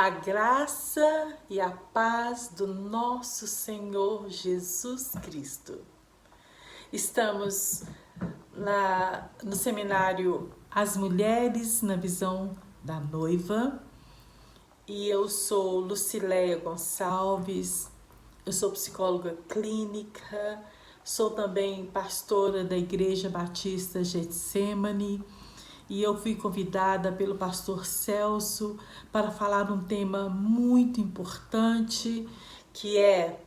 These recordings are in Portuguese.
A graça e a paz do nosso Senhor Jesus Cristo. Estamos no seminário As Mulheres na Visão da Noiva e eu sou Lucileia Gonçalves, eu sou psicóloga clínica, sou também pastora da Igreja Batista Getsemane. E eu fui convidada pelo pastor Celso para falar um tema muito importante, que é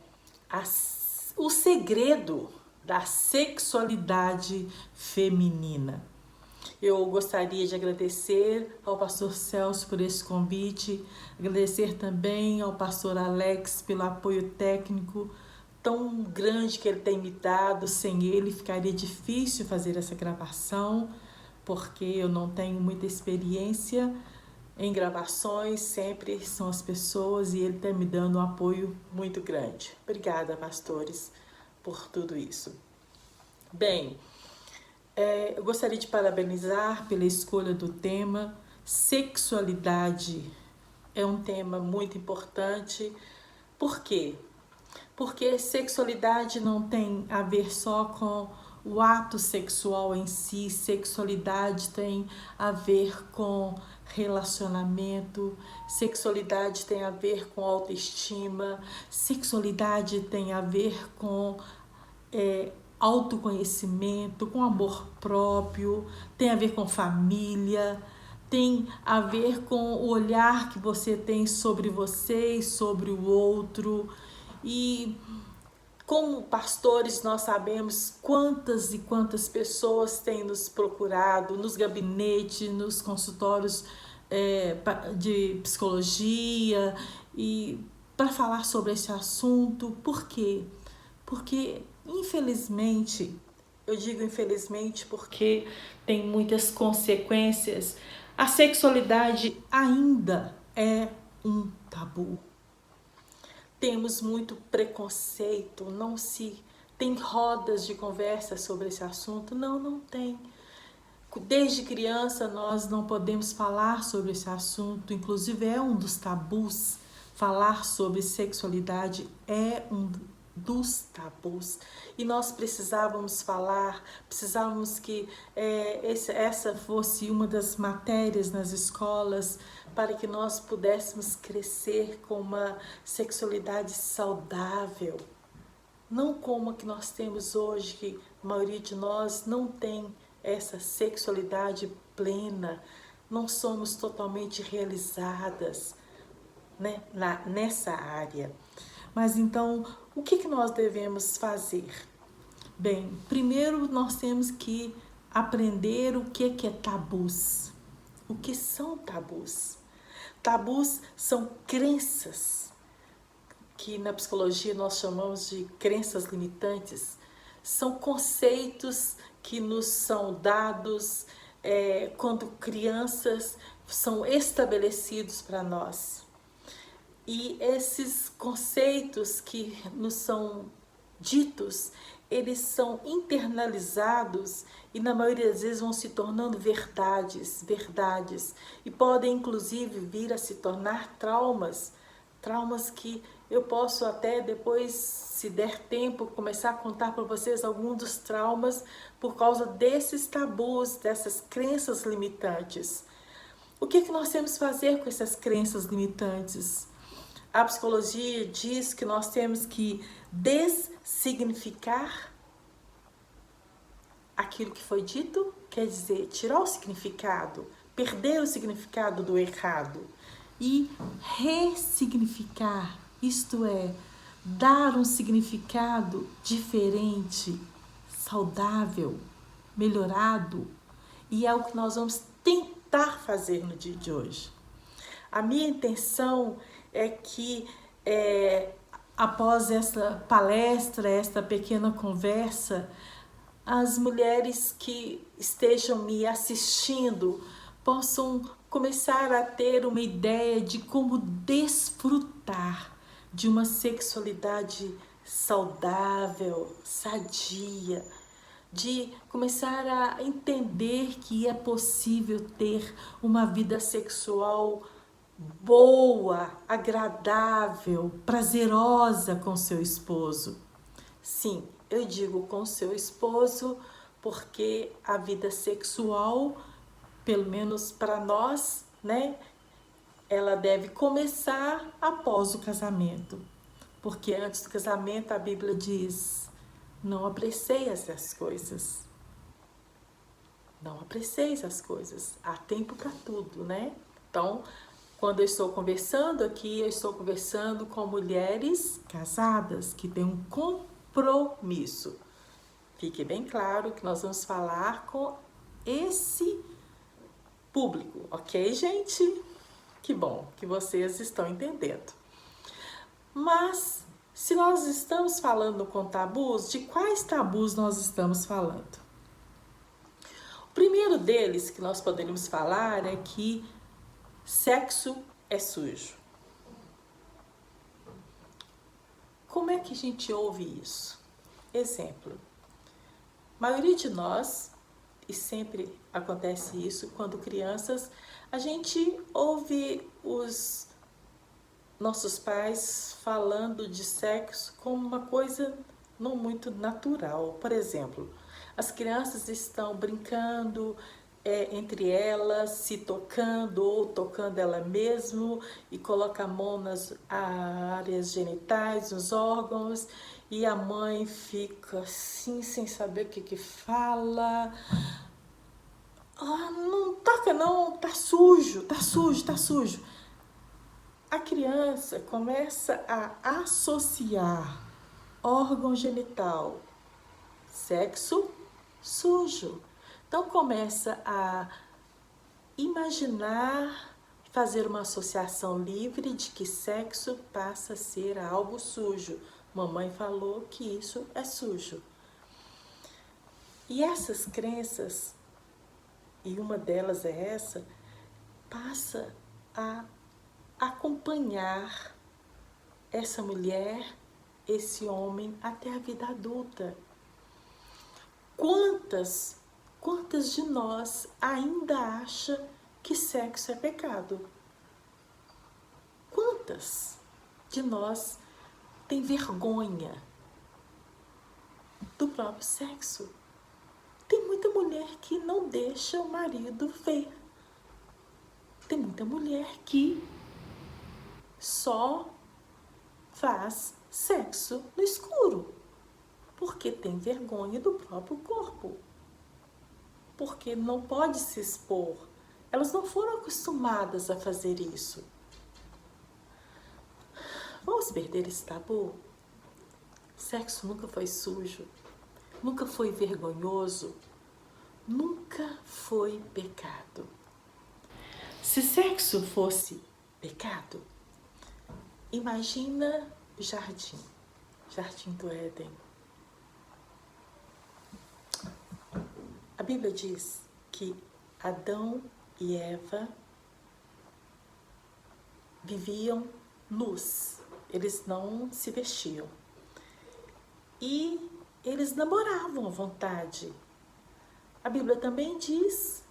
o segredo da sexualidade feminina. Eu gostaria de agradecer ao pastor Celso por esse convite, agradecer também ao pastor Alex pelo apoio técnico tão grande que ele tem me dado. Sem ele ficaria difícil fazer essa gravação, porque eu não tenho muita experiência em gravações, sempre são as pessoas e ele está me dando um apoio muito grande. Obrigada, pastores, por tudo isso. Bem, eu gostaria de parabenizar pela escolha do tema. Sexualidade é um tema muito importante. Por quê? Porque sexualidade não tem a ver só com o ato sexual em si. Sexualidade tem a ver com relacionamento, sexualidade tem a ver com autoestima, sexualidade tem a ver com autoconhecimento, com amor próprio, tem a ver com família, tem a ver com o olhar que você tem sobre você e sobre o outro. E como pastores, nós sabemos quantas e quantas pessoas têm nos procurado nos gabinetes, nos consultórios de psicologia, e para falar sobre esse assunto. Por quê? Porque, infelizmente, eu digo infelizmente porque tem muitas consequências, a sexualidade ainda é um tabu. Temos muito preconceito, não se tem rodas de conversa sobre esse assunto. Não tem. Desde criança nós não podemos falar sobre esse assunto, inclusive é um dos tabus. Falar sobre sexualidade é um dos tabus, e nós precisávamos falar, precisávamos que essa fosse uma das matérias nas escolas, para que nós pudéssemos crescer com uma sexualidade saudável, não como a que nós temos hoje, que a maioria de nós não tem essa sexualidade plena, não somos totalmente realizadas, né, nessa área. Mas então, o que nós devemos fazer? Bem, primeiro nós temos que aprender o que é tabus. O que são tabus? Tabus são crenças, que na psicologia nós chamamos de crenças limitantes. São conceitos que nos são dados quando crianças, são estabelecidos para nós. E esses conceitos que nos são ditos, eles são internalizados e na maioria das vezes vão se tornando verdades, e podem inclusive vir a se tornar traumas que eu posso até depois, se der tempo, começar a contar para vocês alguns dos traumas por causa desses tabus, dessas crenças limitantes. O que nós temos que fazer com essas crenças limitantes? A psicologia diz que nós temos que dessignificar aquilo que foi dito, quer dizer, tirar o significado, perder o significado do errado e ressignificar, isto é, dar um significado diferente, saudável, melhorado, e é o que nós vamos tentar fazer no dia de hoje. A minha intenção é que após essa palestra, esta pequena conversa, as mulheres que estejam me assistindo possam começar a ter uma ideia de como desfrutar de uma sexualidade saudável, sadia, de começar a entender que é possível ter uma vida sexual boa, agradável, prazerosa com seu esposo. Sim, eu digo com seu esposo porque a vida sexual, pelo menos para nós, né, ela deve começar após o casamento. Porque antes do casamento a Bíblia diz: não apreceis as coisas. Não apreceis as coisas. Há tempo para tudo, né? Então, quando eu estou conversando aqui, eu estou conversando com mulheres casadas que têm um compromisso. Fique bem claro que nós vamos falar com esse público, ok, gente? Que bom que vocês estão entendendo. Mas, se nós estamos falando com tabus, de quais tabus nós estamos falando? O primeiro deles que nós poderíamos falar é que sexo é sujo. Como é que a gente ouve isso? Exemplo, a maioria de nós, e sempre acontece isso quando crianças, a gente ouve os nossos pais falando de sexo como uma coisa não muito natural. Por exemplo, as crianças estão brincando entre elas, se tocando ou tocando ela mesmo e coloca a mão nas áreas genitais, nos órgãos, e a mãe fica assim sem saber o que fala. Ah, não toca não, tá sujo, tá sujo, tá sujo. A criança começa a associar órgão genital, sexo, sujo. Então começa a imaginar, fazer uma associação livre de que sexo passa a ser algo sujo. Mamãe falou que isso é sujo. E essas crenças, e uma delas é essa, passa a acompanhar essa mulher, esse homem até a vida adulta. Quantas de nós ainda acha que sexo é pecado? Quantas de nós tem vergonha do próprio sexo? Tem muita mulher que não deixa o marido ver. Tem muita mulher que só faz sexo no escuro, porque tem vergonha do próprio corpo, porque não pode se expor. Elas não foram acostumadas a fazer isso. Vamos perder esse tabu? Sexo nunca foi sujo, nunca foi vergonhoso, nunca foi pecado. Se sexo fosse pecado, imagina o jardim do Éden. A Bíblia diz que Adão e Eva viviam nus, eles não se vestiam. E eles namoravam à vontade. A Bíblia também diz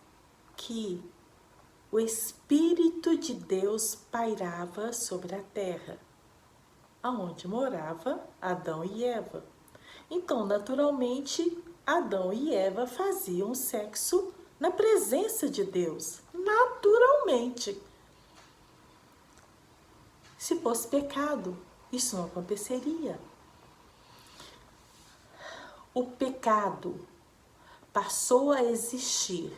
que o Espírito de Deus pairava sobre a terra, aonde morava Adão e Eva. Então, naturalmente, Adão e Eva faziam sexo na presença de Deus, naturalmente. Se fosse pecado, isso não aconteceria. O pecado passou a existir.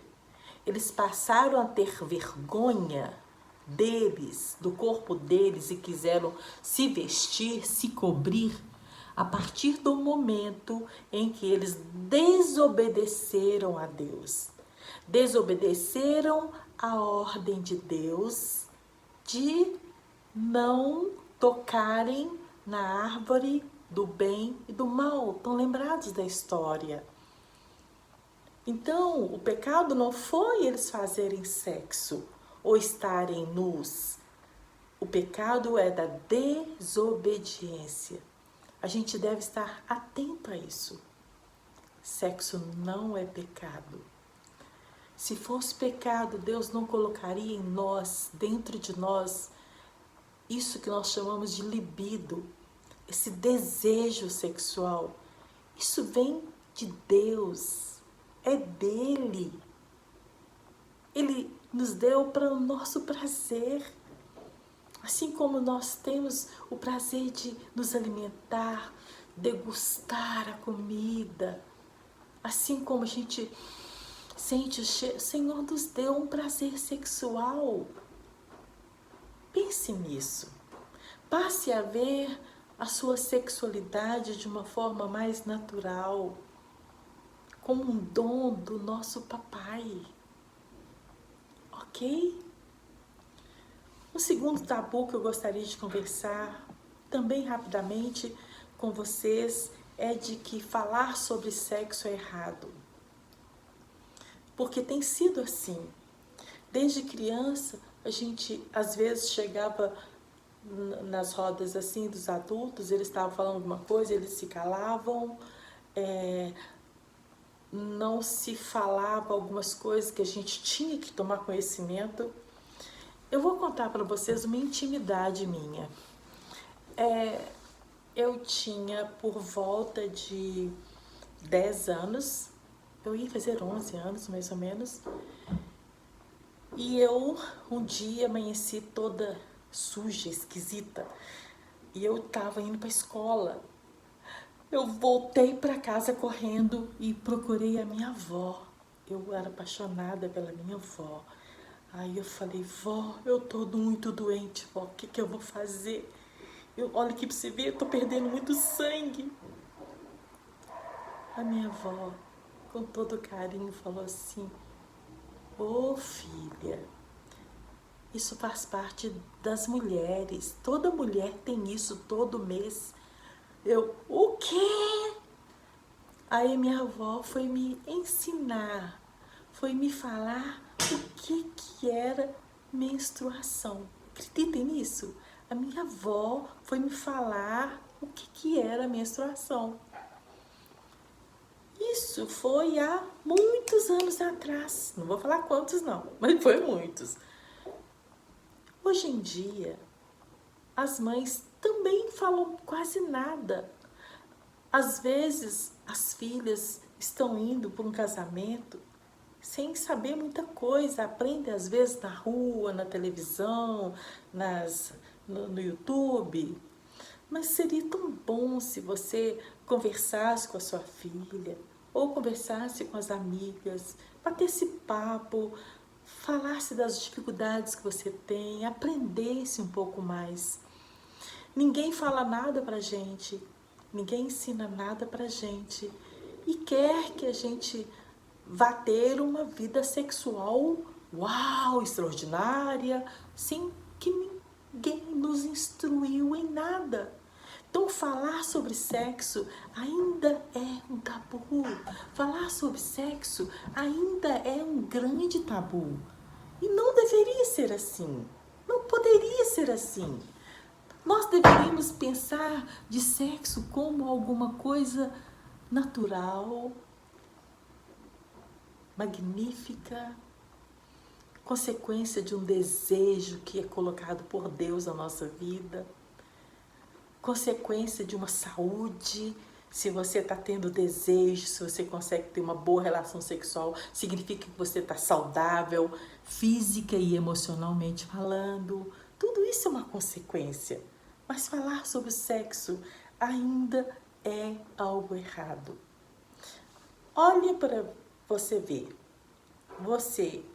Eles passaram a ter vergonha deles, do corpo deles, e quiseram se vestir, se cobrir, a partir do momento em que eles desobedeceram a Deus. Desobedeceram a ordem de Deus de não tocarem na árvore do bem e do mal. Estão lembrados da história? Então, o pecado não foi eles fazerem sexo ou estarem nus. O pecado é da desobediência. A gente deve estar atento a isso. Sexo não é pecado. Se fosse pecado, Deus não colocaria em nós, dentro de nós, isso que nós chamamos de libido, esse desejo sexual. Isso vem de Deus, é dele. Ele nos deu para o nosso prazer. Assim como nós temos o prazer de nos alimentar, degustar a comida, assim como a gente sente o cheiro, o Senhor nos deu um prazer sexual. Pense nisso. Passe a ver a sua sexualidade de uma forma mais natural, como um dom do nosso papai. Ok? O segundo tabu que eu gostaria de conversar, também rapidamente, com vocês, é de que falar sobre sexo é errado. Porque tem sido assim. Desde criança, a gente às vezes chegava nas rodas assim dos adultos, eles estavam falando alguma coisa, eles se calavam, não se falava algumas coisas que a gente tinha que tomar conhecimento. Eu vou contar para vocês uma intimidade minha. Eu tinha por volta de 10 anos, eu ia fazer 11 anos mais ou menos, e eu um dia amanheci toda suja, esquisita, e eu estava indo para a escola. Eu voltei para casa correndo e procurei a minha avó. Eu era apaixonada pela minha avó. Aí eu falei, vó, eu tô muito doente, vó, o que eu vou fazer? Olha aqui pra você ver, eu tô perdendo muito sangue. A minha avó, com todo carinho, falou assim, ô filha, isso faz parte das mulheres. Toda mulher tem isso todo mês. O quê? Aí minha avó foi me ensinar, foi me falar o que era menstruação. Acreditem nisso? A minha avó foi me falar o que era menstruação. Isso foi há muitos anos atrás. Não vou falar quantos não, mas foi muitos. Hoje em dia, as mães também falam quase nada. Às vezes, as filhas estão indo para um casamento sem saber muita coisa. Aprendem, às vezes, na rua, na televisão, no YouTube. Mas seria tão bom se você conversasse com a sua filha ou conversasse com as amigas, batesse papo, falasse das dificuldades que você tem, aprendesse um pouco mais. Ninguém fala nada pra gente, ninguém ensina nada pra gente e quer que a gente vá ter uma vida sexual, uau, extraordinária, sem que ninguém nos instruiu em nada. Então, falar sobre sexo ainda é um tabu. Falar sobre sexo ainda é um grande tabu. E não deveria ser assim. Não poderia ser assim. Nós deveríamos pensar de sexo como alguma coisa natural, magnífica, consequência de um desejo que é colocado por Deus na nossa vida, consequência de uma saúde. Se você está tendo desejo, se você consegue ter uma boa relação sexual, significa que você está saudável, física e emocionalmente falando. Tudo isso é uma consequência. Mas falar sobre o sexo ainda é algo errado. Olhe para você ver. Você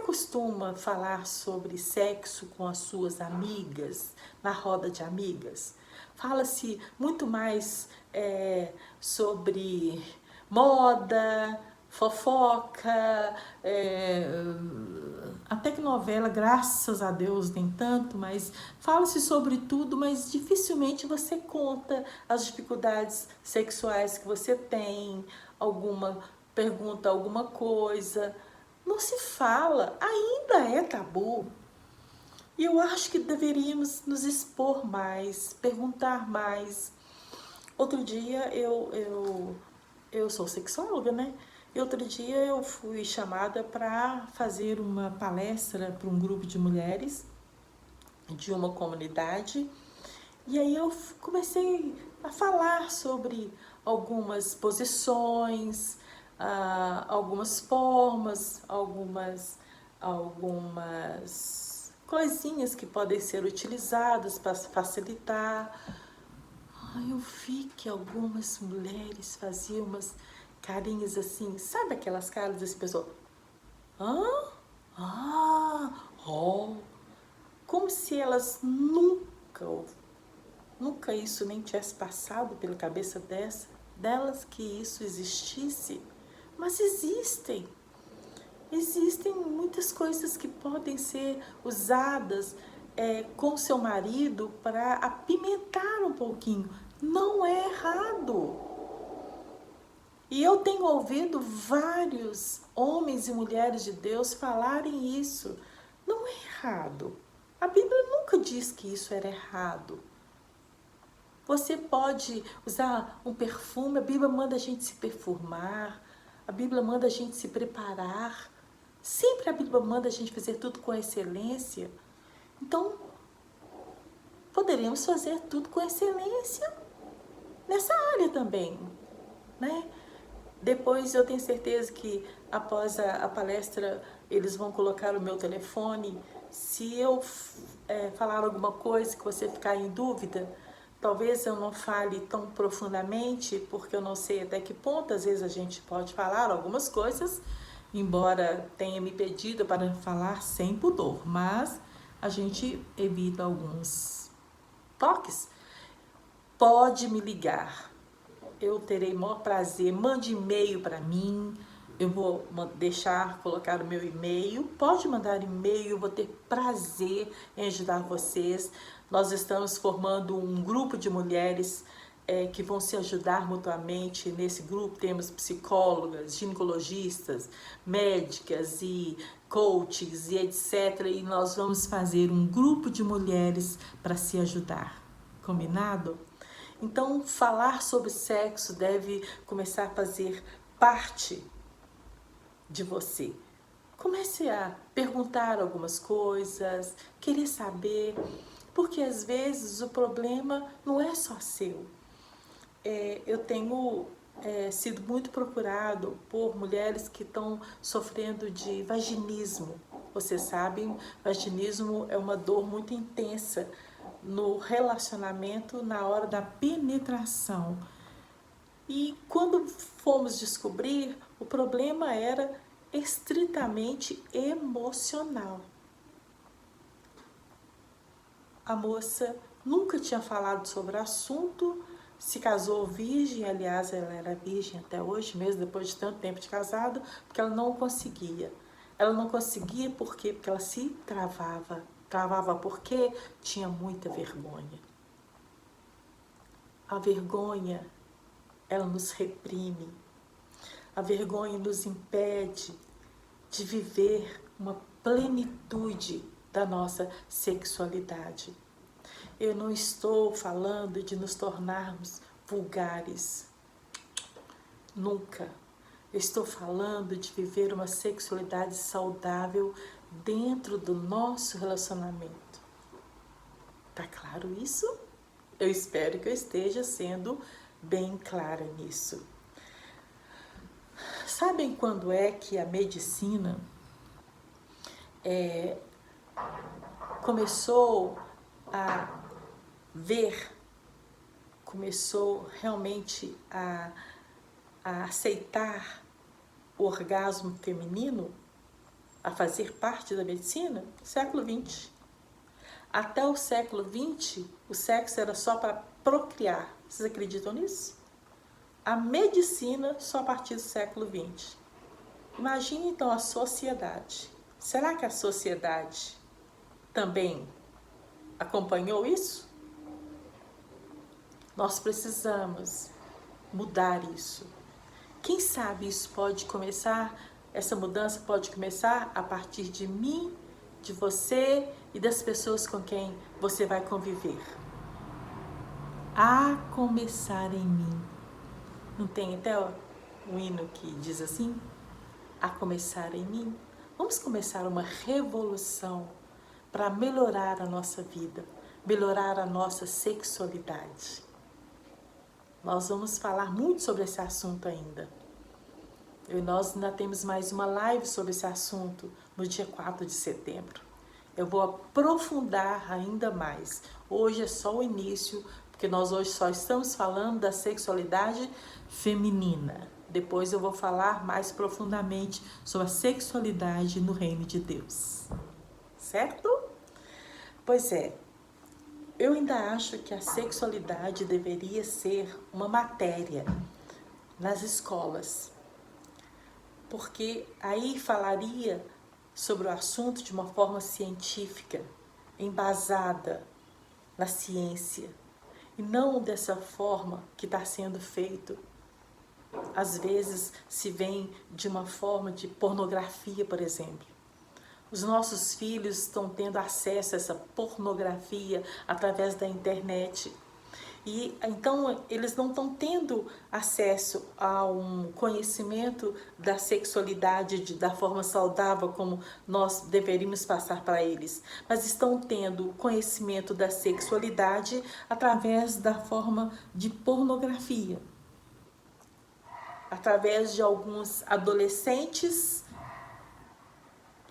costuma falar sobre sexo com as suas amigas, na roda de amigas? Fala-se muito mais sobre moda, fofoca, até que novela, graças a Deus, nem tanto, mas fala-se sobre tudo, mas dificilmente você conta as dificuldades sexuais que você tem, pergunta alguma coisa. Não se fala, ainda é tabu. E eu acho que deveríamos nos expor mais, perguntar mais. Outro dia eu sou sexóloga, né? E outro dia eu fui chamada para fazer uma palestra para um grupo de mulheres de uma comunidade. E aí eu comecei a falar sobre algumas posições, algumas formas, algumas coisinhas que podem ser utilizadas para facilitar. Aí eu vi que algumas mulheres faziam umas carinhas assim, sabe aquelas caras dessa pessoa? Hã? Ah, oh. Como se elas nunca isso nem tivesse passado pela cabeça delas que isso existisse. Mas existem. Existem muitas coisas que podem ser usadas com seu marido para apimentar um pouquinho. Não é errado. E eu tenho ouvido vários homens e mulheres de Deus falarem isso. Não é errado. A Bíblia nunca diz que isso era errado. Você pode usar um perfume, a Bíblia manda a gente se perfumar, a Bíblia manda a gente se preparar. Sempre a Bíblia manda a gente fazer tudo com excelência. Então, poderíamos fazer tudo com excelência nessa área também, né? Depois eu tenho certeza que após a palestra eles vão colocar o meu telefone. Se eu falar alguma coisa que você ficar em dúvida, talvez eu não fale tão profundamente, porque eu não sei até que ponto, às vezes a gente pode falar algumas coisas, embora tenha me pedido para falar sem pudor, mas a gente evita alguns toques. Pode me ligar, eu terei o maior prazer, mande e-mail para mim, eu vou colocar o meu e-mail, pode mandar e-mail, eu vou ter prazer em ajudar vocês. Nós estamos formando um grupo de mulheres que vão se ajudar mutuamente. Nesse grupo temos psicólogas, ginecologistas, médicas e coaches e etc. E nós vamos fazer um grupo de mulheres para se ajudar. Combinado? Então, falar sobre sexo deve começar a fazer parte de você. Comece a perguntar algumas coisas, querer saber, porque às vezes o problema não é só seu. Eu tenho sido muito procurado por mulheres que estão sofrendo de vaginismo. Vocês sabem, vaginismo é uma dor muito intensa no relacionamento na hora da penetração. E quando fomos descobrir, o problema era estritamente emocional. A moça nunca tinha falado sobre o assunto, se casou virgem, aliás, ela era virgem até hoje, mesmo depois de tanto tempo de casado, porque ela não conseguia. Ela não conseguia por quê? Porque ela se travava. Travava porque tinha muita vergonha. A vergonha, ela nos reprime. A vergonha nos impede de viver uma plenitude da nossa sexualidade. Eu não estou falando de nos tornarmos vulgares. Nunca. Eu estou falando de viver uma sexualidade saudável dentro do nosso relacionamento. Tá claro isso? Eu espero que eu esteja sendo bem clara nisso. Sabem quando é que a medicina começou a ver, começou realmente a aceitar o orgasmo feminino, a fazer parte da medicina? Século XX. Até o século XX, o sexo era só para procriar. Vocês acreditam nisso? A medicina só a partir do século XX. Imagine então a sociedade. Será que a sociedade também acompanhou isso? Nós precisamos mudar isso. Quem sabe isso pode começar, essa mudança pode começar a partir de mim, de você e das pessoas com quem você vai conviver. A começar em mim. Não tem, Theo? um hino que diz assim: a começar em mim. Vamos começar uma revolução para melhorar a nossa vida, melhorar a nossa sexualidade. Nós vamos falar muito sobre esse assunto ainda. E nós ainda temos mais uma live sobre esse assunto no dia 4 de setembro. Eu vou aprofundar ainda mais. Hoje é só o início, porque nós hoje só estamos falando da sexualidade feminina. Depois eu vou falar mais profundamente sobre a sexualidade no reino de Deus. Certo? Pois é, eu ainda acho que a sexualidade deveria ser uma matéria nas escolas, porque aí falaria sobre o assunto de uma forma científica, embasada na ciência, e não dessa forma que está sendo feito. Às vezes se vem de uma forma de pornografia, por exemplo. Os nossos filhos estão tendo acesso a essa pornografia através da internet. E então eles não estão tendo acesso a um conhecimento da sexualidade da forma saudável como nós deveríamos passar para eles, mas estão tendo conhecimento da sexualidade através da forma de pornografia, através de alguns adolescentes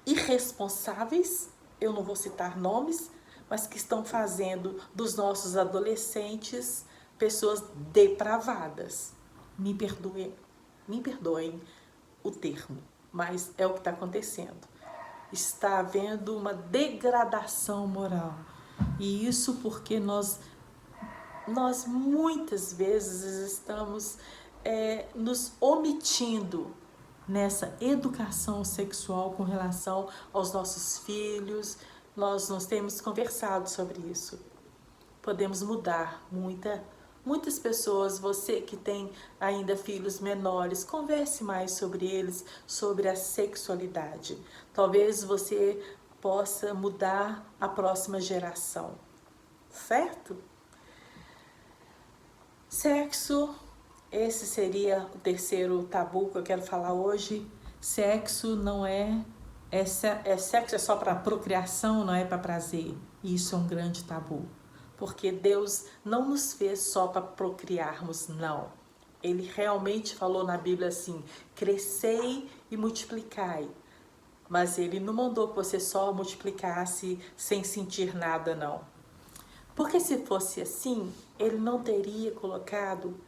irresponsáveis, eu não vou citar nomes, mas que estão fazendo dos nossos adolescentes pessoas depravadas. Me perdoem o termo, mas é o que está acontecendo. Está havendo uma degradação moral. E isso porque nós muitas vezes estamos nos omitindo nessa educação sexual com relação aos nossos filhos. Nós temos conversado sobre isso. Podemos mudar muitas pessoas. Você que tem ainda filhos menores, converse mais sobre eles, sobre a sexualidade. Talvez você possa mudar a próxima geração, certo? Sexo, esse seria o terceiro tabu que eu quero falar hoje. Sexo não sexo é só para procriação, não é para prazer. Isso é um grande tabu, porque Deus não nos fez só para procriarmos, não. Ele realmente falou na Bíblia assim: crescei e multiplicai. Mas ele não mandou que você só multiplicasse sem sentir nada, não. Porque se fosse assim, ele não teria colocado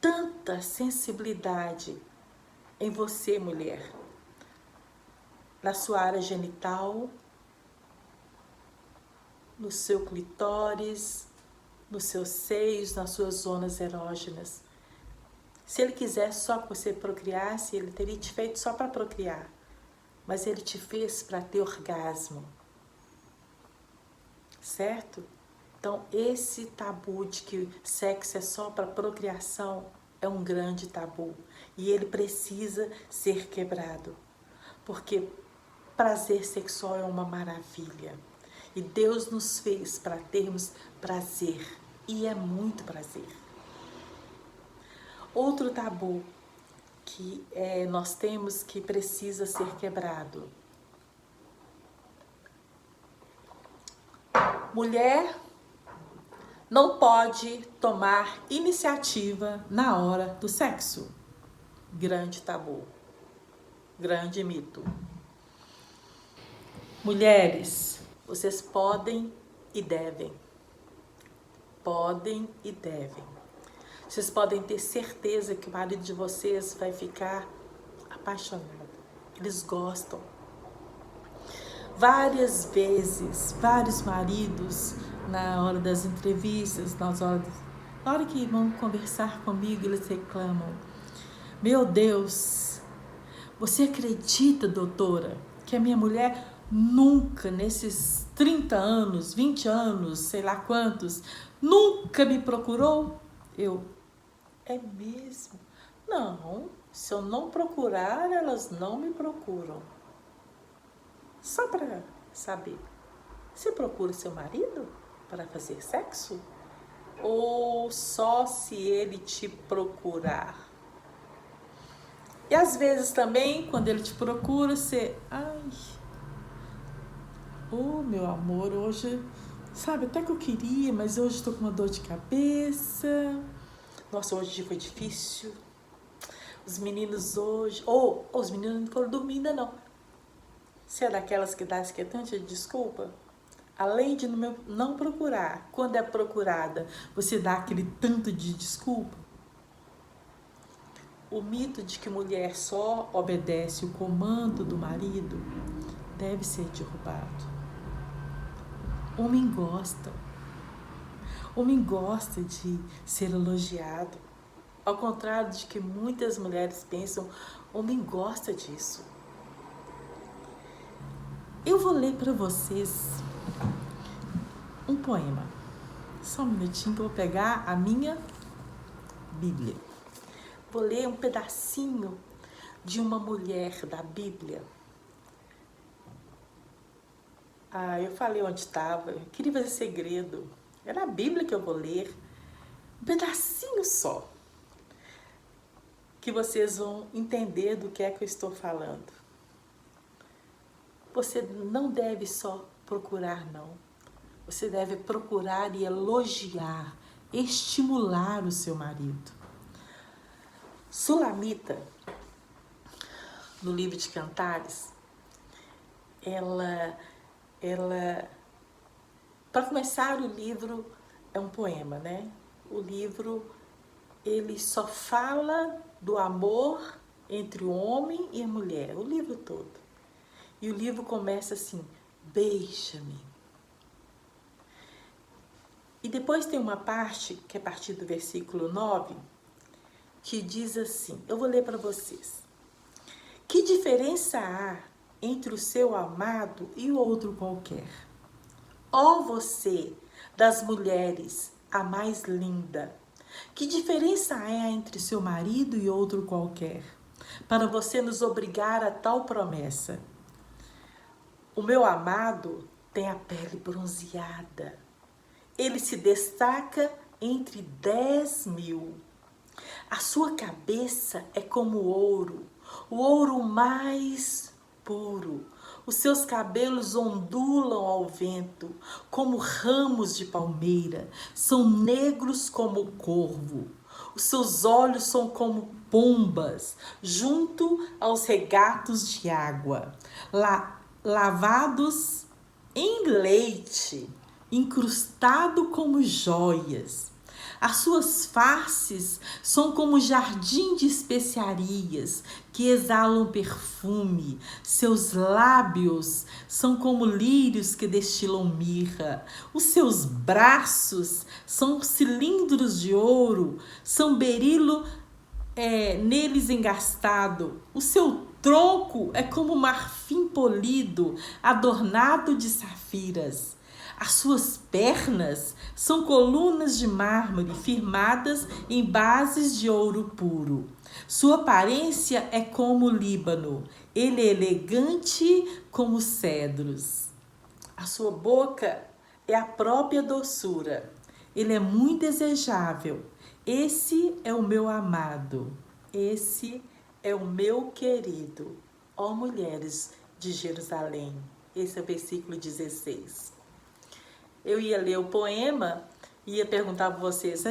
tanta sensibilidade em você, mulher, na sua área genital, no seu clitóris, nos seus seios, nas suas zonas erógenas. Se ele quisesse só que você procriasse, ele teria te feito só para procriar, mas ele te fez para ter orgasmo, certo? Então, esse tabu de que sexo é só para procriação é um grande tabu e ele precisa ser quebrado, porque prazer sexual é uma maravilha e Deus nos fez para termos prazer, e é muito prazer. Outro tabu que nós temos que precisa ser quebrado: mulher não pode tomar iniciativa na hora do sexo. Grande tabu, grande mito. Mulheres, vocês podem e devem. Podem e devem. Vocês podem ter certeza que o marido de vocês vai ficar apaixonado. Eles gostam. Várias vezes, vários maridos, na hora das entrevistas, na hora que vão conversar comigo, eles reclamam: meu Deus, você acredita, doutora, que a minha mulher nunca, nesses 30 anos, 20 anos, sei lá quantos, nunca me procurou? É mesmo? Não, se eu não procurar, elas não me procuram. Só para saber, você procura seu marido para fazer sexo? Ou ou só se ele te procurar? E às vezes também, quando ele te procura, você... Ai, meu amor, hoje... Sabe, até que eu queria, mas hoje estou com uma dor de cabeça. Nossa, hoje o dia foi difícil. Os meninos hoje... os meninos não foram dormir ainda não. Você é daquelas que dá esquetante de desculpa? Além de não procurar, quando é procurada, você dá aquele tanto de desculpa? O mito de que mulher só obedece o comando do marido deve ser derrubado. Homem gosta. Homem gosta de ser elogiado. Ao contrário de que muitas mulheres pensam, homem gosta disso. Eu vou ler para vocês um poema. Só um minutinho que eu vou pegar a minha Bíblia. Vou ler um pedacinho de uma mulher da Bíblia. Eu falei onde estava, eu queria fazer segredo. Era a Bíblia que eu vou ler. Um pedacinho só. Que vocês vão entender do que é que eu estou falando. Você não deve só procurar, não. Você deve procurar e elogiar, estimular o seu marido. Sulamita, no livro de Cantares, ela para começar, o livro é um poema, né? O livro, ele só fala do amor entre o homem e a mulher, o livro todo. E o livro começa assim, beija-me. E depois tem uma parte, que é a partir do versículo 9, que diz assim, eu vou ler para vocês. Que diferença há entre o seu amado e o outro qualquer? Ó você, das mulheres, a mais linda, que diferença há entre seu marido e outro qualquer, para você nos obrigar a tal promessa? O meu amado tem a pele bronzeada. Ele se destaca entre 10.000. A sua cabeça é como ouro, o ouro mais puro. Os seus cabelos ondulam ao vento, como ramos de palmeira. São negros como o corvo. Os seus olhos são como pombas, junto aos regatos de água, lavados em leite, incrustado como joias. As suas faces são como jardim de especiarias que exalam perfume. Seus lábios são como lírios que destilam mirra. Os seus braços são cilindros de ouro, são berilo neles engastado. O seu tronco é como marfim polido, adornado de safiras. As suas pernas são colunas de mármore firmadas em bases de ouro puro. Sua aparência é como o Líbano. Ele é elegante como os cedros. A sua boca é a própria doçura. Ele é muito desejável. Esse é o meu amado. Esse é o meu querido. Ó mulheres de Jerusalém. Esse é o versículo 16. Eu ia ler o poema e ia perguntar para vocês,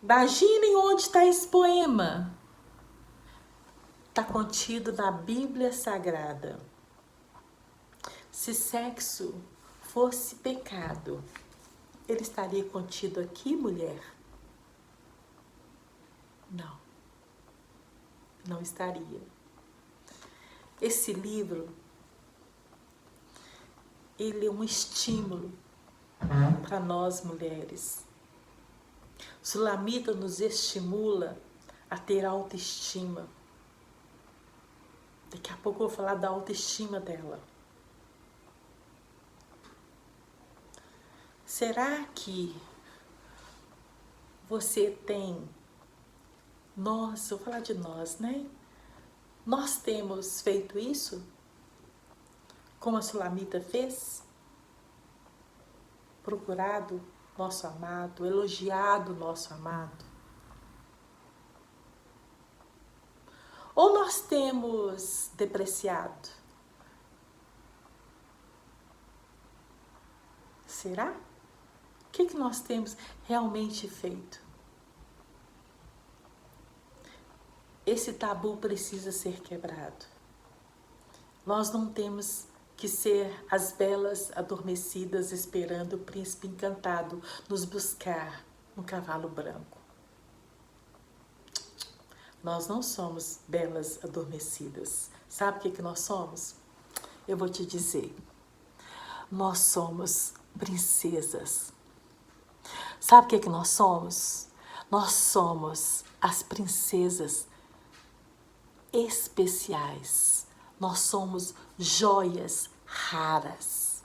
imaginem onde está esse poema. Está contido na Bíblia Sagrada. Se sexo fosse pecado, ele estaria contido aqui, mulher? Não. Não estaria. Esse livro, ele é um estímulo para nós mulheres. Sulamita nos estimula a ter autoestima. Daqui a pouco eu vou falar da autoestima dela. Será que você tem... Nós, eu vou falar de nós, né? Nós temos feito isso? Como a Sulamita fez? Procurado nosso amado, elogiado nosso amado? Ou nós temos depreciado? Será? O que nós temos realmente feito? Esse tabu precisa ser quebrado. Nós não temos que ser as belas adormecidas esperando o príncipe encantado nos buscar no cavalo branco. Nós não somos belas adormecidas. Sabe o que nós somos? Eu vou te dizer. Nós somos princesas. Sabe o que nós somos? Nós somos as princesas especiais. Nós somos joias raras.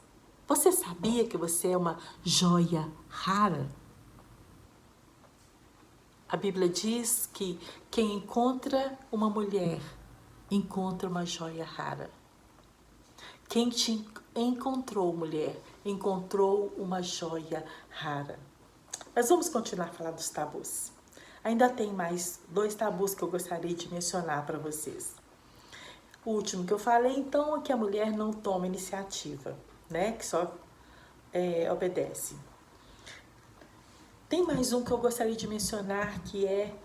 Você sabia que você é uma joia rara? A Bíblia diz que quem encontra uma mulher, encontra uma joia rara. Quem te encontrou, mulher, encontrou uma joia rara. Mas vamos continuar a falar dos tabus. Ainda tem mais 2 tabus que eu gostaria de mencionar para vocês. O último que eu falei, então, é que a mulher não toma iniciativa, né? Que só obedece. Tem mais um que eu gostaria de mencionar, que é: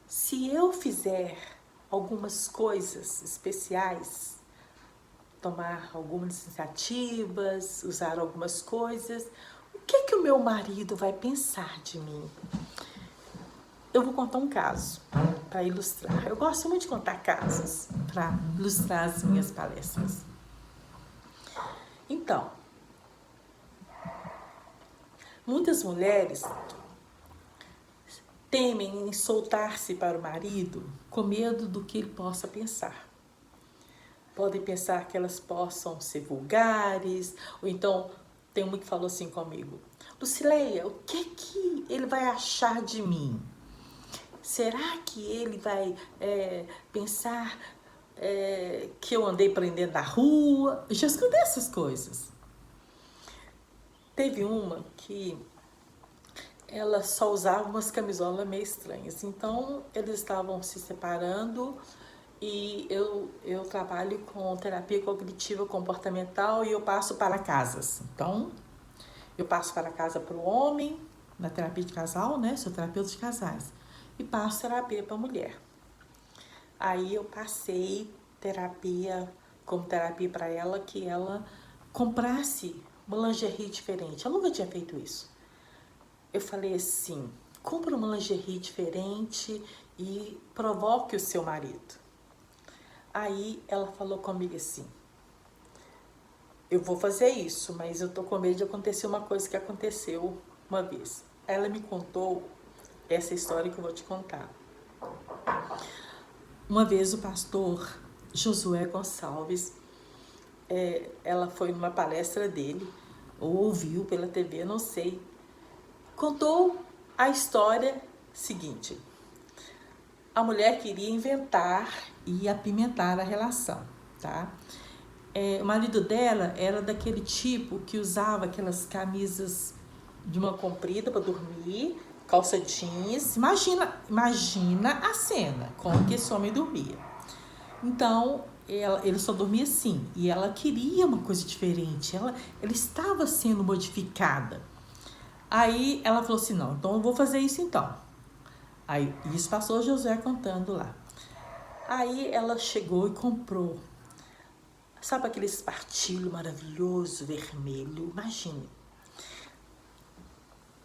se eu fizer algumas coisas especiais, tomar algumas iniciativas, usar algumas coisas, o que o meu marido vai pensar de mim? Eu vou contar um caso para ilustrar. Eu gosto muito de contar casos para ilustrar as minhas palestras. Então, muitas mulheres temem em soltar-se para o marido com medo do que ele possa pensar. Podem pensar que elas possam ser vulgares, ou então tem uma que falou assim comigo: Lucileia, o que ele vai achar de mim? Será que ele vai pensar que eu andei prendendo na rua? Eu já escutei essas coisas. Teve uma que ela só usava umas camisolas meio estranhas. Então, eles estavam se separando e eu trabalho com terapia cognitiva comportamental e eu passo para casas. Então, eu passo para casa para o homem, na terapia de casal, né? Sou terapeuta de casais. E passo terapia para a mulher. Aí eu passei como terapia para ela, que ela comprasse uma lingerie diferente. Eu nunca tinha feito isso. Eu falei assim: compra uma lingerie diferente e provoque o seu marido. Aí ela falou comigo assim: eu vou fazer isso, mas eu tô com medo de acontecer uma coisa que aconteceu uma vez. Ela me contou essa história que eu vou te contar. Uma vez o pastor Josué Gonçalves, ela foi numa palestra dele, ou ouviu pela TV, não sei, contou a história seguinte: a mulher queria inventar e apimentar a relação, tá? O marido dela era daquele tipo que usava aquelas camisas de uma comprida para dormir, calça jeans. Imagina a cena, como que esse homem dormia. Então, ele só dormia assim, e ela queria uma coisa diferente, ela estava sendo modificada. Aí ela falou assim: não, então eu vou fazer isso então. Aí isso passou Josué contando lá. Aí ela chegou e comprou, sabe aquele espartilho maravilhoso, vermelho? Imagine.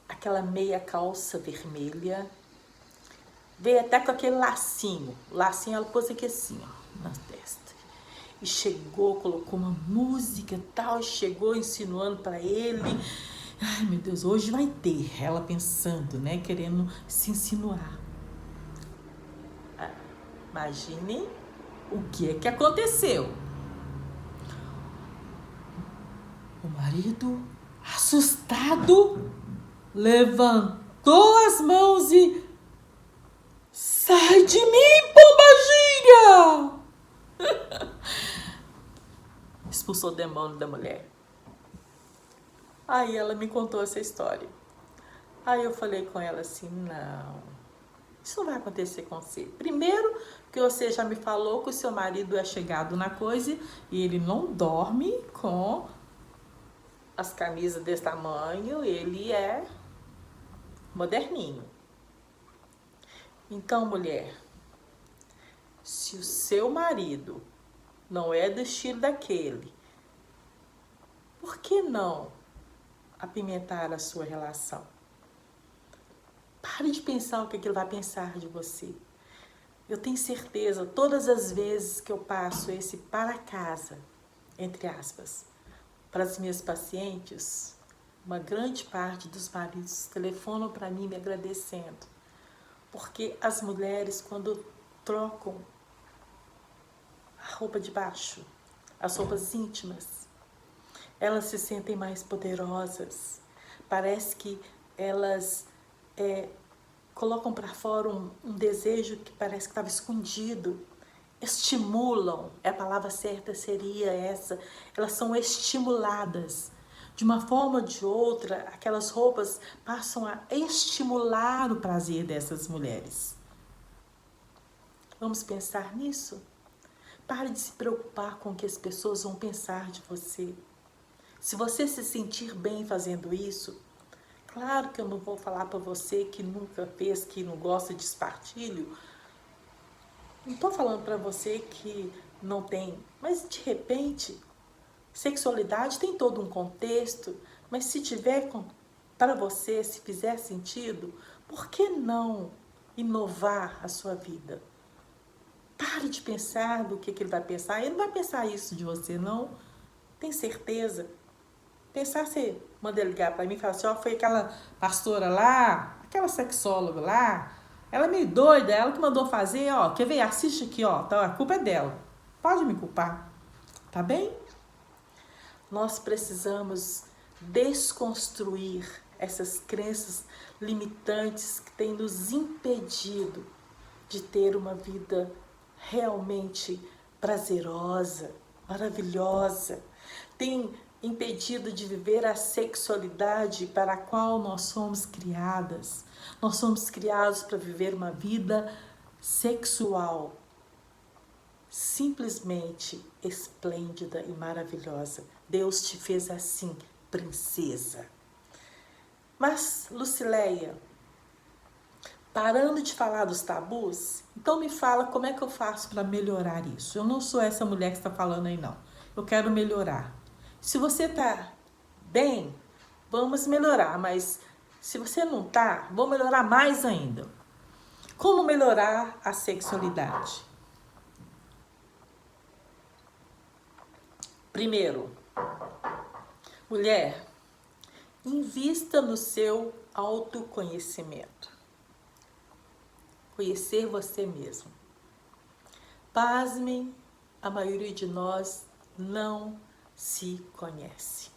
Aquela meia calça vermelha. Veio até com aquele lacinho. O lacinho ela pôs aqui assim, ó, na testa. E chegou, colocou uma música e tal, e chegou insinuando para ele. Ai, meu Deus, hoje vai ter. Ela pensando, né, querendo se insinuar. Imagine o que é que aconteceu. O marido, assustado, levantou as mãos e: sai de mim, pombaginha! Expulsou o demônio da mulher. Aí ela me contou essa história. Aí eu falei com ela assim, não, isso não vai acontecer com você. Primeiro, que você já me falou que o seu marido é chegado na coisa e ele não dorme com as camisas desse tamanho, ele é moderninho. Então, mulher, se o seu marido não é do estilo daquele, por que não apimentar a sua relação? Pare de pensar o que ele vai pensar de você. Eu tenho certeza, todas as vezes que eu passo esse para casa, entre aspas, para as minhas pacientes, uma grande parte dos maridos telefonam para mim me agradecendo. Porque as mulheres, quando trocam a roupa de baixo, as roupas íntimas, elas se sentem mais poderosas. Parece que elas colocam para fora um desejo que parece que estava escondido. Estimulam, a palavra certa seria essa. Elas são estimuladas. De uma forma ou de outra, aquelas roupas passam a estimular o prazer dessas mulheres. Vamos pensar nisso? Pare de se preocupar com o que as pessoas vão pensar de você. Se você se sentir bem fazendo isso, claro que eu não vou falar para você que nunca fez, que não gosta de espartilho. Não estou falando para você que não tem, mas de repente, sexualidade tem todo um contexto, mas se tiver para você, se fizer sentido, por que não inovar a sua vida? Pare de pensar do que ele vai pensar. Ele não vai pensar isso de você, não. Tem certeza? Pensar, você manda ele ligar para mim e falar assim, ó, foi aquela pastora lá, aquela sexóloga lá, ela é meio doida, ela que mandou fazer, ó, quer ver? Assiste aqui, ó, tá, a culpa é dela. Pode me culpar, tá bem? Nós precisamos desconstruir essas crenças limitantes que têm nos impedido de ter uma vida realmente prazerosa, maravilhosa. Tem impedido de viver a sexualidade para a qual nós fomos criadas. Nós somos criados para viver uma vida sexual simplesmente esplêndida e maravilhosa. Deus te fez assim, princesa. Mas, Lucileia, parando de falar dos tabus, então me fala como é que eu faço para melhorar isso. Eu não sou essa mulher que está falando aí, não. Eu quero melhorar. Se você está bem, vamos melhorar, mas se você não está, vamos melhorar mais ainda. Como melhorar a sexualidade? Primeiro, mulher, invista no seu autoconhecimento. Conhecer você mesmo. Pasmem, a maioria de nós não se conhece.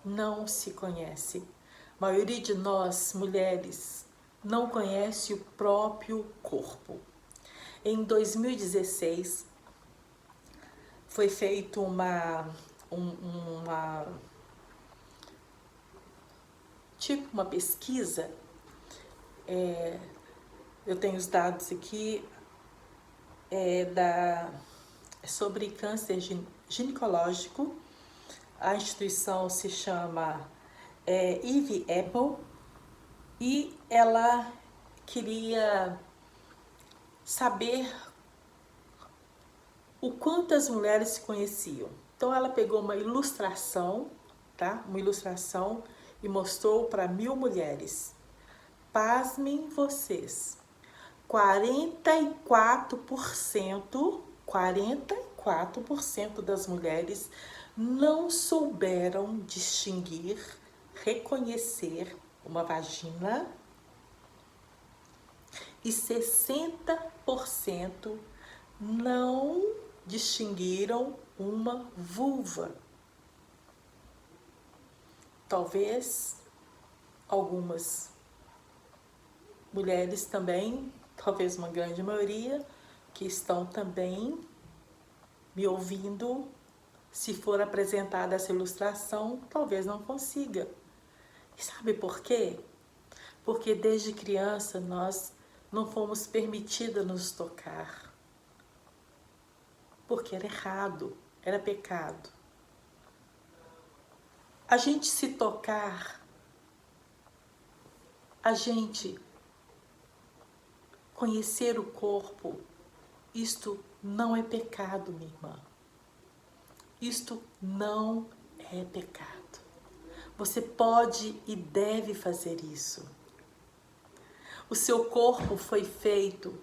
Não se conhece. A maioria de nós, mulheres, não conhece o próprio corpo. Em 2016, foi feito uma pesquisa. Eu tenho os dados aqui sobre câncer ginecológico. A instituição se chama Eve Apple e ela queria saber o quanto as mulheres se conheciam. Então ela pegou uma ilustração, tá? Uma ilustração e mostrou para 1.000 mulheres. Pasmem vocês, 44% das mulheres não souberam distinguir, reconhecer uma vagina e 60% não distinguiram uma vulva. Talvez algumas mulheres também, talvez uma grande maioria, que estão também me ouvindo, Se for apresentada essa ilustração, talvez não consiga. E sabe por quê? Porque desde criança nós não fomos permitidas nos tocar. Porque era errado, era pecado. A gente se tocar, a gente conhecer o corpo, isto não é pecado, minha irmã. Isto não é pecado. Você pode e deve fazer isso. O seu corpo foi feito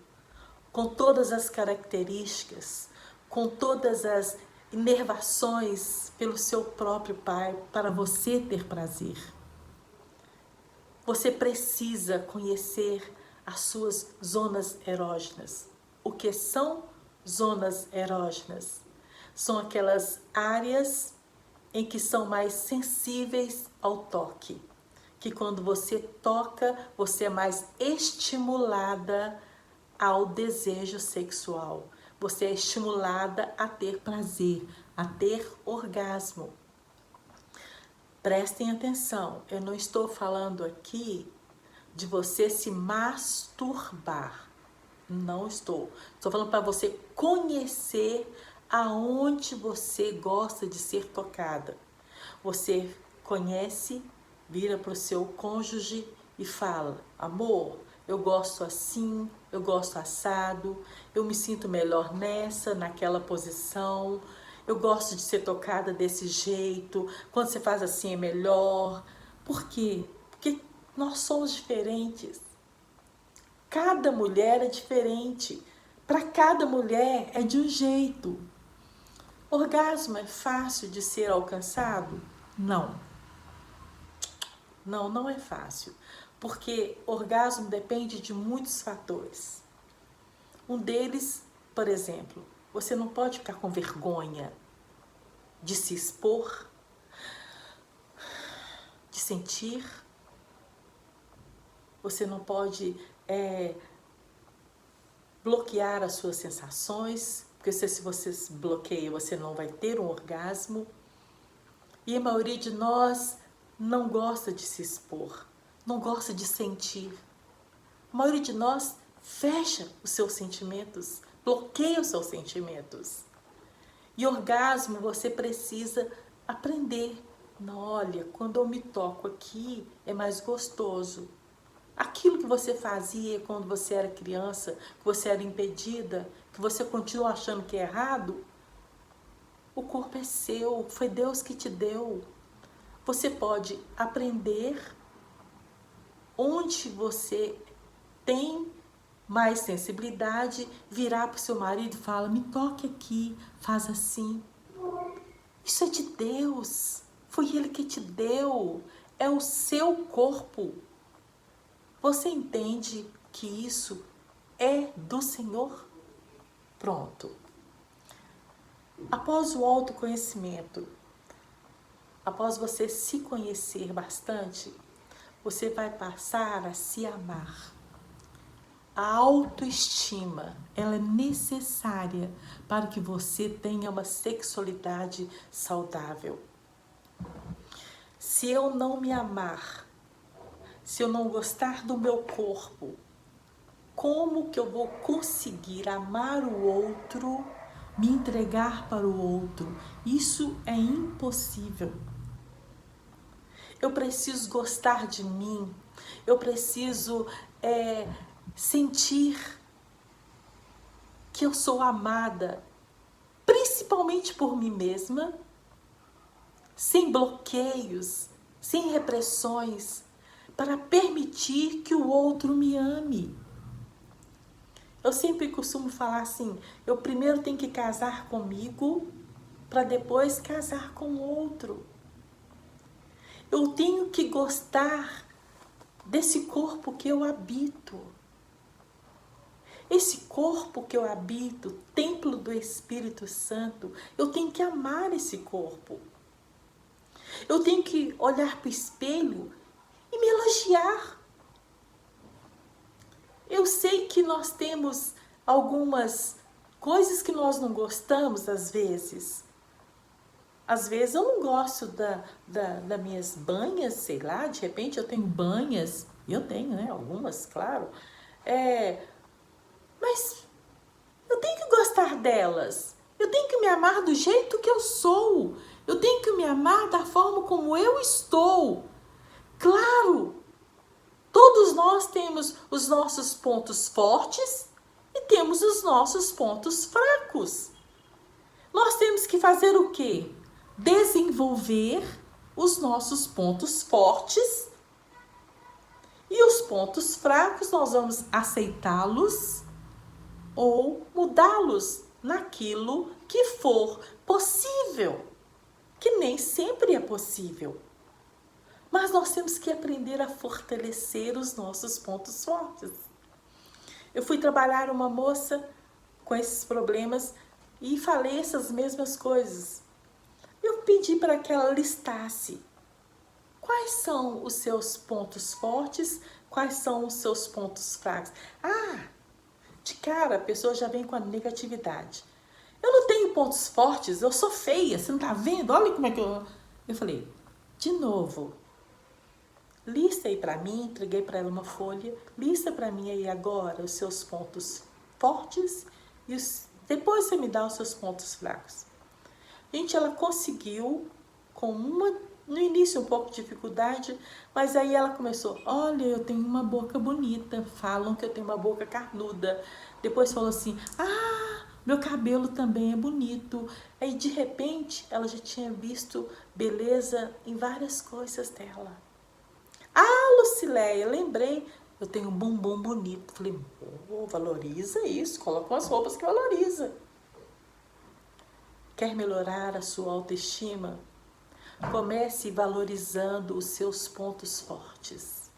com todas as características, com todas as inervações pelo seu próprio Pai, para você ter prazer. Você precisa conhecer as suas zonas erógenas. O que são zonas erógenas? São aquelas áreas em que são mais sensíveis ao toque. Que quando você toca, você é mais estimulada ao desejo sexual. Você é estimulada a ter prazer, a ter orgasmo. Prestem atenção, eu não estou falando aqui de você se masturbar. Não estou. Estou falando para você conhecer aonde você gosta de ser tocada. Você conhece, vira para o seu cônjuge e fala: amor, eu gosto assim, eu gosto assado, eu me sinto melhor nessa, naquela posição, eu gosto de ser tocada desse jeito, quando você faz assim é melhor. Por quê? Porque nós somos diferentes. Cada mulher é diferente. Para cada mulher é de um jeito. Orgasmo é fácil de ser alcançado? Não. Não, não é fácil. Porque orgasmo depende de muitos fatores. Um deles, por exemplo, você não pode ficar com vergonha de se expor, de sentir. Você não pode bloquear as suas sensações, porque se você se bloqueia, você não vai ter um orgasmo. E a maioria de nós não gosta de se expor, não gosta de sentir. A maioria de nós fecha os seus sentimentos, bloqueia os seus sentimentos. E orgasmo você precisa aprender. Não, olha, quando eu me toco aqui é mais gostoso. Aquilo que você fazia quando você era criança, que você era impedida, que você continua achando que é errado, o corpo é seu, foi Deus que te deu. Você pode aprender onde você tem mais sensibilidade, virar para o seu marido e falar: me toque aqui, faz assim. Isso é de Deus, foi Ele que te deu, é o seu corpo. Você entende que isso é do Senhor? Pronto. Após o autoconhecimento, após você se conhecer bastante, você vai passar a se amar. A autoestima, ela é necessária para que você tenha uma sexualidade saudável. Se eu não me amar, se eu não gostar do meu corpo, como que eu vou conseguir amar o outro, me entregar para o outro? Isso é impossível. Eu preciso gostar de mim, eu preciso sentir que eu sou amada, principalmente por mim mesma, sem bloqueios, sem repressões, para permitir que o outro me ame. Eu sempre costumo falar assim: eu primeiro tenho que casar comigo, para depois casar com o outro. Eu tenho que gostar desse corpo que eu habito. Esse corpo que eu habito, templo do Espírito Santo, eu tenho que amar esse corpo. Eu tenho que olhar para o espelho e me elogiar. Eu sei que nós temos algumas coisas que nós não gostamos às vezes, Às vezes eu não gosto das minhas banhas, sei lá, de repente eu tenho banhas, eu tenho, né, algumas, claro, mas eu tenho que gostar delas, eu tenho que me amar do jeito que eu sou, eu tenho que me amar da forma como eu estou. Claro, todos nós temos os nossos pontos fortes e temos os nossos pontos fracos. Nós temos que fazer o quê? Desenvolver os nossos pontos fortes e os pontos fracos nós vamos aceitá-los ou mudá-los naquilo que for possível, que nem sempre é possível. Mas nós temos que aprender a fortalecer os nossos pontos fortes. Eu fui trabalhar uma moça com esses problemas e falei essas mesmas coisas. Eu pedi para que ela listasse quais são os seus pontos fortes, quais são os seus pontos fracos. De cara a pessoa já vem com a negatividade. Eu não tenho pontos fortes, eu sou feia, você não tá vendo? Olha como é que eu... Eu falei, de novo, lista aí para mim, entreguei para ela uma folha, lista para mim aí agora os seus pontos fortes e depois você me dá os seus pontos fracos. Gente, ela conseguiu, no início um pouco de dificuldade, mas aí ela começou, olha, eu tenho uma boca bonita, falam que eu tenho uma boca carnuda. Depois falou assim, meu cabelo também é bonito. Aí de repente ela já tinha visto beleza em várias coisas dela. Lucileia, lembrei, eu tenho um bumbum bonito. Falei, valoriza isso, coloca umas roupas que valoriza. Quer melhorar a sua autoestima? Comece valorizando os seus pontos fortes.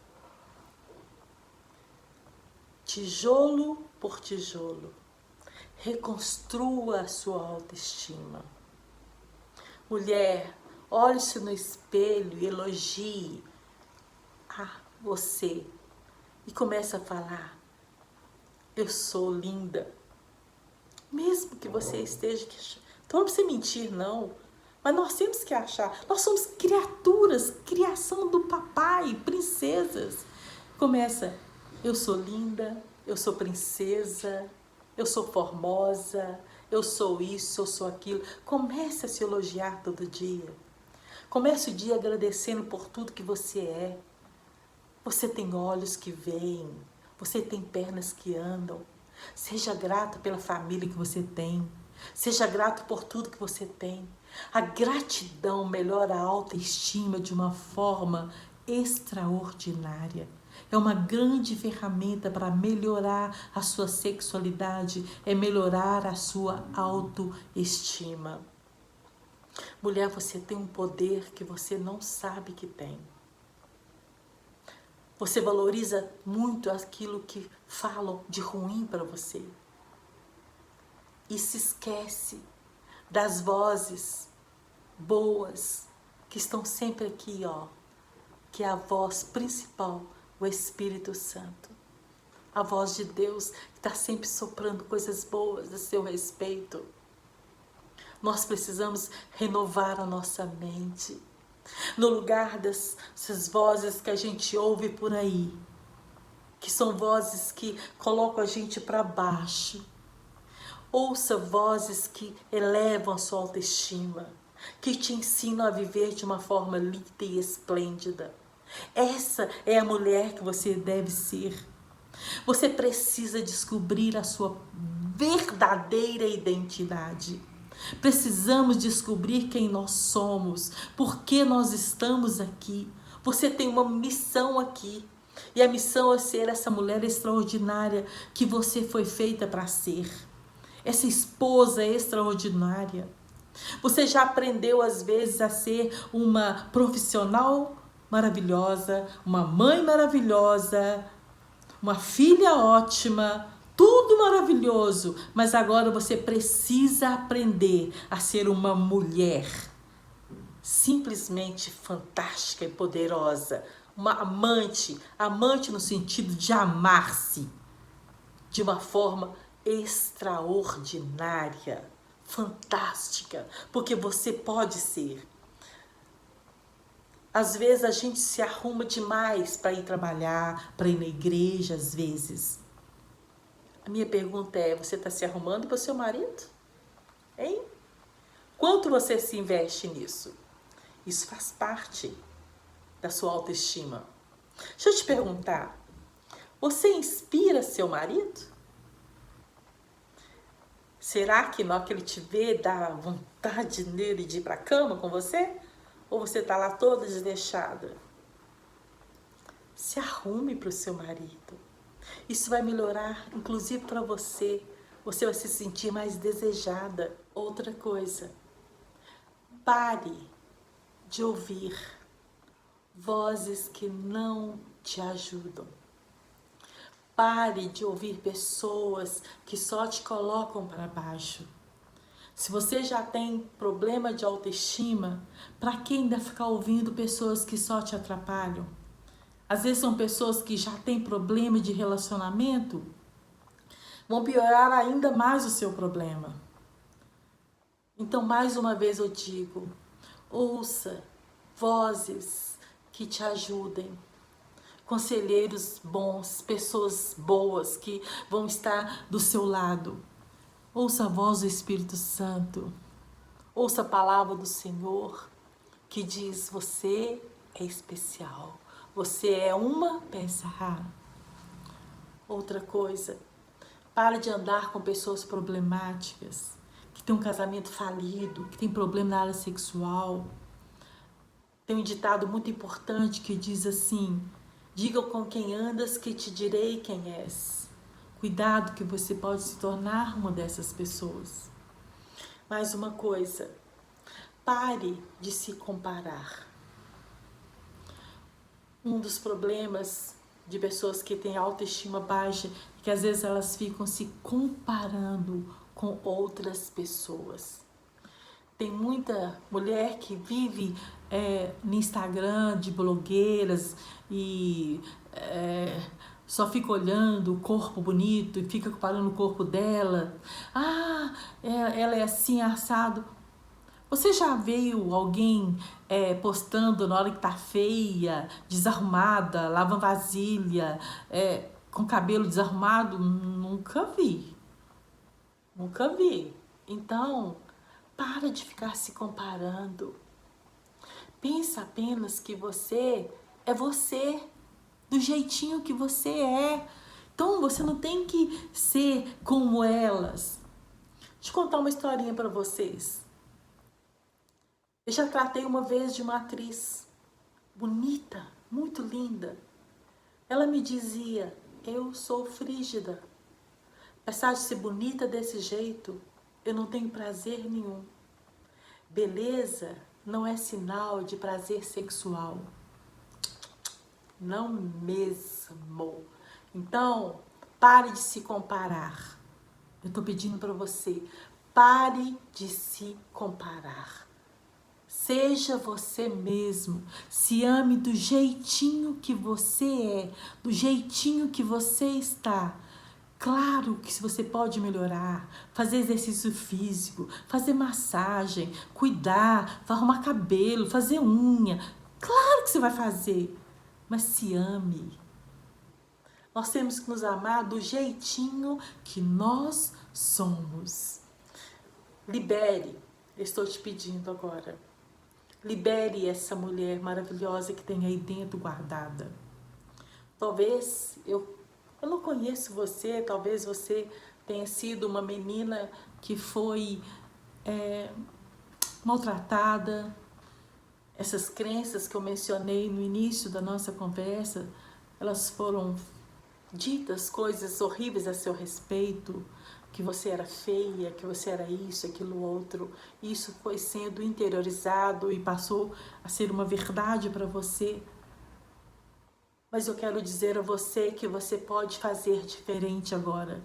Tijolo por tijolo. Reconstrua a sua autoestima. Mulher, olhe-se no espelho e elogie a você. E comece a falar, eu sou linda. Mesmo que você esteja... Então não precisa mentir, não. Mas nós temos que achar. Nós somos criaturas, criação do papai, princesas. Começa, eu sou linda, eu sou princesa, eu sou formosa, eu sou isso, eu sou aquilo. Comece a se elogiar todo dia. Comece o dia agradecendo por tudo que você é. Você tem olhos que veem, você tem pernas que andam. Seja grato pela família que você tem. Seja grato por tudo que você tem. A gratidão melhora a autoestima de uma forma extraordinária. É uma grande ferramenta para melhorar a sua sexualidade, é melhorar a sua autoestima. Mulher, você tem um poder que você não sabe que tem. Você valoriza muito aquilo que falam de ruim para você. E se esquece das vozes boas que estão sempre aqui, que é a voz principal, o Espírito Santo. A voz de Deus que está sempre soprando coisas boas a seu respeito. Nós precisamos renovar a nossa mente. No lugar dessas vozes que a gente ouve por aí, que são vozes que colocam a gente para baixo. Ouça vozes que elevam a sua autoestima, que te ensinam a viver de uma forma linda e esplêndida. Essa é a mulher que você deve ser. Você precisa descobrir a sua verdadeira identidade. Precisamos descobrir quem nós somos, por que nós estamos aqui. Você tem uma missão aqui. E a missão é ser essa mulher extraordinária que você foi feita para ser. Essa esposa extraordinária. Você já aprendeu às vezes a ser uma profissional maravilhosa, uma mãe maravilhosa, uma filha ótima, tudo maravilhoso, mas agora você precisa aprender a ser uma mulher simplesmente fantástica e poderosa, uma amante no sentido de amar-se de uma forma extraordinária, fantástica, porque você pode ser. Às vezes a gente se arruma demais para ir trabalhar, para ir na igreja, às vezes. A minha pergunta é, você está se arrumando para o seu marido? Hein? Quanto você se investe nisso? Isso faz parte da sua autoestima. Deixa eu te perguntar, você inspira seu marido? Será que na hora que ele te vê, dá vontade nele de ir para a cama com você? Ou você está lá toda desleixada? Se arrume para o seu marido. Isso vai melhorar, inclusive para você. Você vai se sentir mais desejada. Outra coisa, pare de ouvir vozes que não te ajudam. Pare de ouvir pessoas que só te colocam para baixo. Se você já tem problema de autoestima, para que ainda ficar ouvindo pessoas que só te atrapalham? Às vezes são pessoas que já têm problema de relacionamento, vão piorar ainda mais o seu problema. Então, mais uma vez eu digo, ouça vozes que te ajudem. Conselheiros bons, pessoas boas que vão estar do seu lado. Ouça a voz do Espírito Santo. Ouça a palavra do Senhor que diz, você é especial. Você é uma peça rara. Outra coisa, para de andar com pessoas problemáticas, que tem um casamento falido, que tem problema na área sexual. Tem um ditado muito importante que diz assim, diga com quem andas que te direi quem és. Cuidado que você pode se tornar uma dessas pessoas. Mais uma coisa, pare de se comparar. Um dos problemas de pessoas que têm autoestima baixa é que às vezes elas ficam se comparando com outras pessoas. Tem muita mulher que vive no Instagram de blogueiras e só fica olhando o corpo bonito e fica comparando o corpo dela. Ah, ela é assim, assado. Você já viu alguém postando na hora que tá feia, desarrumada, lavando vasilha, com cabelo desarrumado? Nunca vi. Nunca vi. Então, para de ficar se comparando. Pensa apenas que você é você, do jeitinho que você é. Então, você não tem que ser como elas. Deixa eu contar uma historinha para vocês. Eu já tratei uma vez de uma atriz bonita, muito linda. Ela me dizia, eu sou frígida. Apesar de ser bonita desse jeito, eu não tenho prazer nenhum. Beleza não é sinal de prazer sexual. Não mesmo. Então, pare de se comparar. Eu tô pedindo para você, pare de se comparar. Seja você mesmo, se ame do jeitinho que você é, do jeitinho que você está. Claro que se você pode melhorar, fazer exercício físico, fazer massagem, cuidar, arrumar cabelo, fazer unha. Claro que você vai fazer, mas se ame. Nós temos que nos amar do jeitinho que nós somos. Libere, estou te pedindo agora. Libere essa mulher maravilhosa que tem aí dentro guardada. Talvez eu não conheço você, talvez você tenha sido uma menina que foi maltratada. Essas crenças que eu mencionei no início da nossa conversa, elas foram ditas coisas horríveis a seu respeito, que você era feia, que você era isso, aquilo outro. Isso foi sendo interiorizado e passou a ser uma verdade para você. Mas eu quero dizer a você que você pode fazer diferente agora.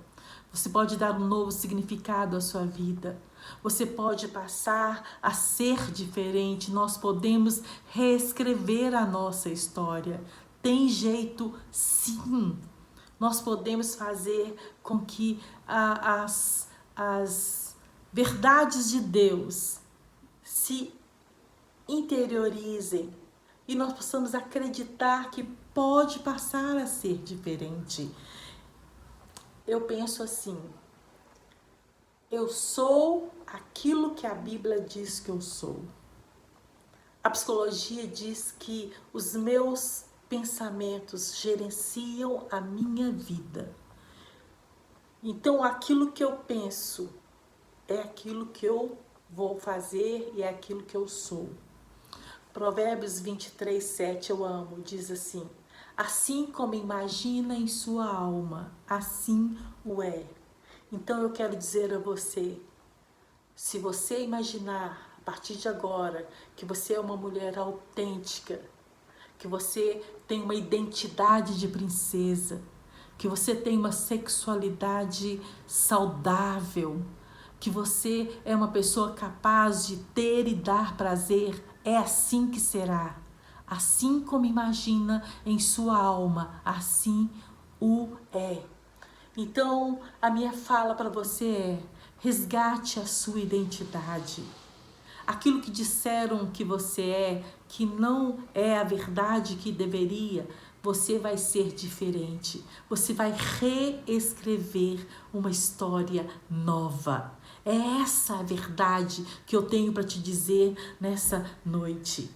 Você pode dar um novo significado à sua vida. Você pode passar a ser diferente. Nós podemos reescrever a nossa história. Tem jeito, sim. Nós podemos fazer com que as verdades de Deus se interiorizem e nós possamos acreditar que pode passar a ser diferente. Eu penso assim: eu sou aquilo que a Bíblia diz que eu sou. A psicologia diz que os meus pensamentos gerenciam a minha vida. Então, aquilo que eu penso é aquilo que eu vou fazer e é aquilo que eu sou. Provérbios 23, 7, eu amo, diz assim: assim como imagina em sua alma, assim o é. Então eu quero dizer a você, se você imaginar a partir de agora que você é uma mulher autêntica, que você tem uma identidade de princesa, que você tem uma sexualidade saudável, que você é uma pessoa capaz de ter e dar prazer, é assim que será. Assim como imagina em sua alma, assim o é. Então, a minha fala para você é: resgate a sua identidade. Aquilo que disseram que você é, que não é a verdade que deveria, você vai ser diferente. Você vai reescrever uma história nova. É essa a verdade que eu tenho para te dizer nessa noite.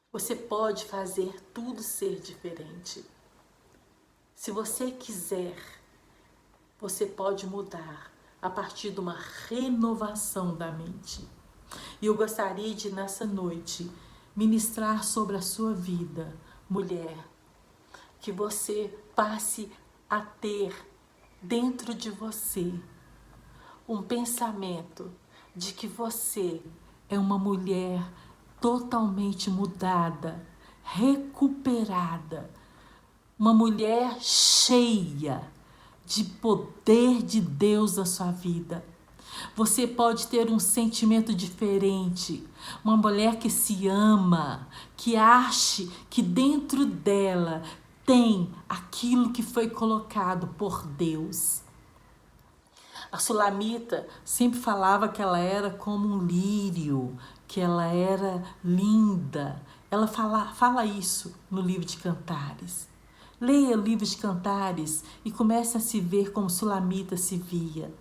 Você pode fazer tudo ser diferente. Se você quiser, você pode mudar a partir de uma renovação da mente. E eu gostaria de, nessa noite, ministrar sobre a sua vida, mulher, que você passe a ter dentro de você um pensamento de que você é uma mulher totalmente mudada, recuperada, uma mulher cheia de poder de Deus na sua vida. Você pode ter um sentimento diferente, uma mulher que se ama, que ache que dentro dela tem aquilo que foi colocado por Deus. A Sulamita sempre falava que ela era como um lírio, que ela era linda. Ela fala isso no livro de Cantares. Leia o livro de Cantares e comece a se ver como Sulamita se via.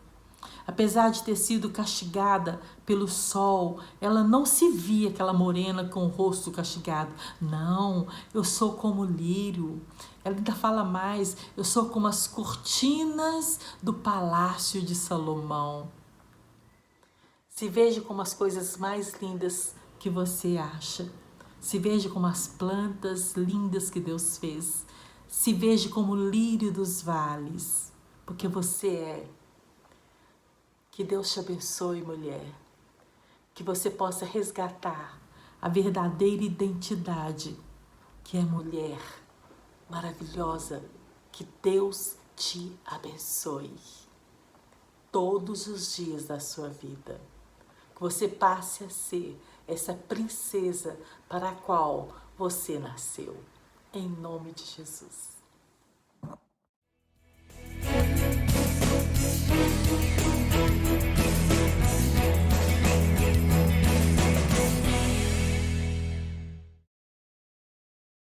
Apesar de ter sido castigada pelo sol, ela não se via aquela morena com o rosto castigado. Não, eu sou como o lírio. Ela ainda fala mais: eu sou como as cortinas do palácio de Salomão. Se veja como as coisas mais lindas que você acha. Se veja como as plantas lindas que Deus fez. Se veja como o lírio dos vales, porque você é. Que Deus te abençoe, mulher. Que você possa resgatar a verdadeira identidade, que é mulher maravilhosa. Que Deus te abençoe todos os dias da sua vida. Que você passe a ser essa princesa para a qual você nasceu. Em nome de Jesus.